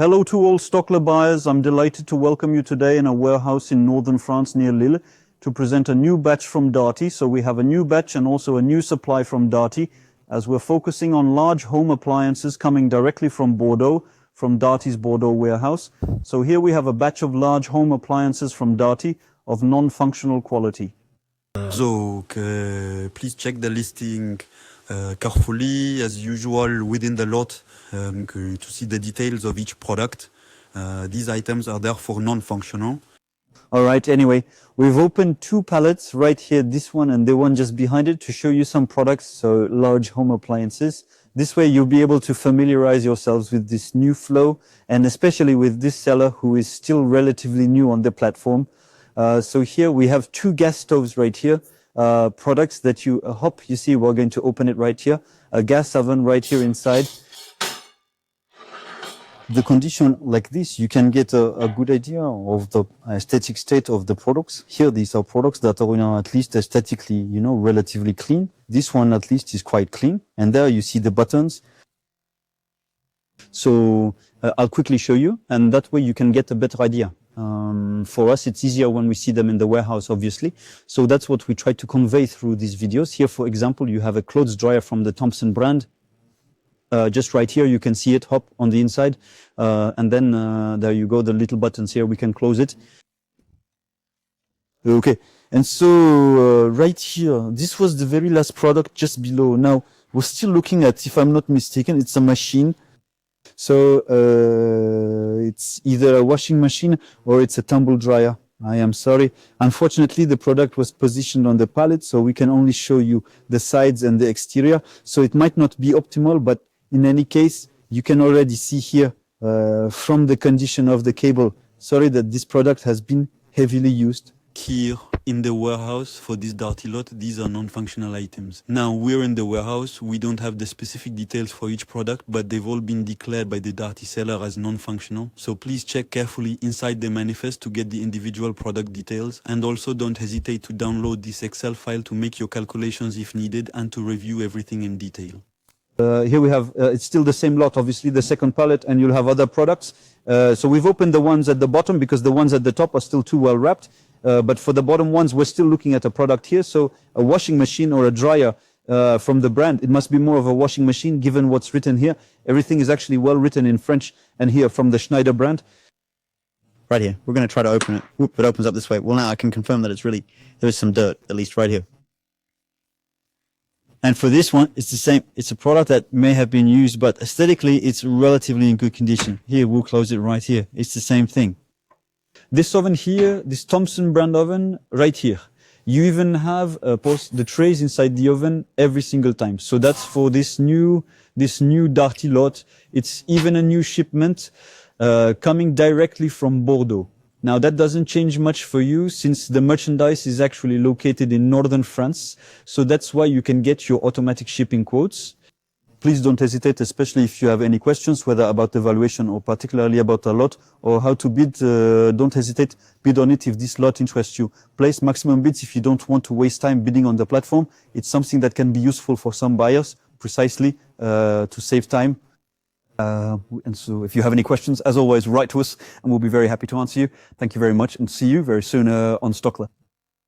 Hello to all Stockler buyers. I'm delighted to welcome you today in a warehouse in northern France near Lille to present a new batch from Darty. So we have a new batch and also a new supply from Darty, as we're focusing on large home appliances coming directly from Bordeaux, from Darty's Bordeaux warehouse. So here we have a batch of large home appliances from Darty of non-functional quality. So please check the listing carefully, as usual, within the lot to see the details of each product. These items are therefore non-functional. All right, anyway, we've opened two pallets right here, this one and the one just behind it, to show you some products, so large home appliances. This way you'll be able to familiarize yourselves with this new flow, and especially with this seller who is still relatively new on the platform. So here we have two gas stoves right here, products that you hope you see. We're going to open it right here, a gas oven right here inside. The condition like this, you can get a good idea of the aesthetic state of the products. Here, these are products that are, at least aesthetically, relatively clean. This one, at least, is quite clean. And there you see the buttons. So I'll quickly show you, and that way you can get a better idea. For us, it's easier when we see them in the warehouse, obviously. So that's what we try to convey through these videos. Here, for example, you have a clothes dryer from the Thompson brand. Just right here, you can see it hop on the inside. And then there you go, the little buttons here, we can close it. Okay, and so right here, this was the very last product just below. Now, we're still looking at, if I'm not mistaken, it's a machine. So it's either a washing machine or it's a tumble dryer. I am sorry. Unfortunately, the product was positioned on the pallet, so we can only show you the sides and the exterior. So it might not be optimal, but in any case, you can already see here from the condition of the cable, sorry, that this product has been heavily used. Here in the warehouse for this Darty lot, these are non-functional items. Now we're in the warehouse, we don't have the specific details for each product, but they've all been declared by the Darty seller as non-functional. So please check carefully inside the manifest to get the individual product details, and also don't hesitate to download this Excel file to make your calculations if needed and to review everything in detail. Here we have, it's still the same lot, obviously, the second pallet, and you'll have other products. So we've opened the ones at the bottom because the ones at the top are still too well wrapped. But for the bottom ones, we're still looking at a product here. So a washing machine or a dryer from the brand, it must be more of a washing machine given what's written here. Everything is actually well written in French, and here from the Schneider brand. Right here, we're going to try to open it. Whoop, it opens up this way. Well, now I can confirm that there is some dirt, at least right here. And for this one, it's the same. It's a product that may have been used, but aesthetically, it's relatively in good condition. Here, we'll close it right here. It's the same thing. This oven here, this Thompson brand oven, right here. You even have the trays inside the oven every single time. So that's for this new Darty lot. It's even a new shipment coming directly from Bordeaux. Now, that doesn't change much for you since the merchandise is actually located in northern France. So that's why you can get your automatic shipping quotes. Please don't hesitate, especially if you have any questions, whether about the valuation or particularly about a lot or how to bid. Don't hesitate, bid on it if this lot interests you. Place maximum bids if you don't want to waste time bidding on the platform. It's something that can be useful for some buyers, precisely to save time. And so if you have any questions, as always, write to us and we'll be very happy to answer you. Thank you very much and see you very soon on Stockler.